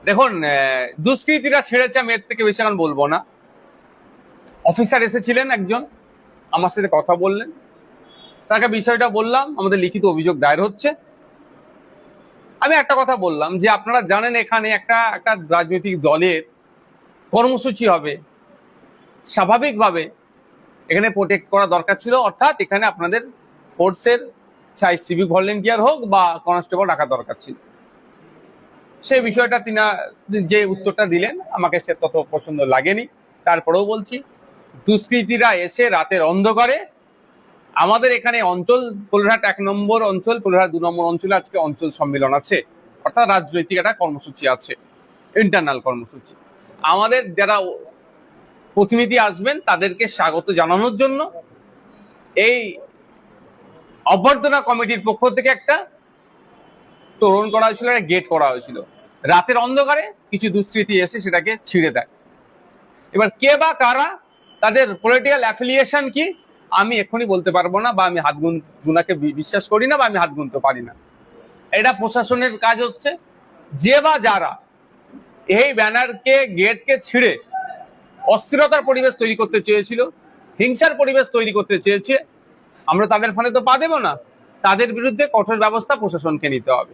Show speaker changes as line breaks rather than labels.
দেখুন, দুষ্কৃতীরা ছেড়েছে, আমি এর থেকে বেশি এখন বলবো না। অফিসার এসেছিলেন একজন, আমার সাথে কথা বললেন, তাকে বিষয়টা বললাম, আমাদের লিখিত অভিযোগ দায়ের হচ্ছে। আমি একটা কথা বললাম যে আপনারা জানেন এখানে একটা একটা রাজনৈতিক দলের কর্মসূচি হবে, স্বাভাবিকভাবে এখানে প্রোটেক্ট করা দরকার ছিল, অর্থাৎ এখানে আপনাদের ফোর্সের চাই সিভিক ভলেন্টিয়ার হোক বা কনস্টেবল রাখা দরকার ছিল। সেই বিষয়টা যে উত্তরটা দিলেন আমাকে সে তত পছন্দ লাগেনি। তারপরেও বলছি, দুষ্কৃতীরা এসে রাতের অন্ধকারে আমাদের এখানে অঞ্চল, কোলাঘাট 1 নম্বর অঞ্চল, কোলাঘাট 2 নম্বর অঞ্চলে আজকে অঞ্চল সম্মেলন আছে, অর্থাৎ রাজনৈতিক একটা কর্মসূচি আছে, ইন্টারনাল কর্মসূচি। আমাদের যারা প্রতিনিধি আসবেন তাদেরকে স্বাগত জানানোর জন্য এই অভ্যর্থনা কমিটির পক্ষ থেকে একটা তোরণ করা হয়েছিল, একটা গেট করা হয়েছিল। রাতের অন্ধকারে কিছু দুষ্কৃতী এসে সেটাকে ছিঁড়ে দেয়। এবার কে বা কারা, তাদের পলিটিক্যাল অ্যাফিলিয়েশন কি, আমি এক্ষুনি বলতে পারবো না, বা আমি হাত গুনাকে বিশ্বাস করি না, বা আমি হাত গুনতে পারি না। এটা প্রশাসনের কাজ হচ্ছে। যে বা যারা এই ব্যানারকে, গেটকে ছিঁড়ে অস্থিরতার পরিবেশ তৈরি করতে চেয়েছিল, হিংসার পরিবেশ তৈরি করতে চেয়েছে, আমরা তাদের ফলে তো পা দেবো না। তাদের বিরুদ্ধে কঠোর ব্যবস্থা প্রশাসনকে নিতে হবে।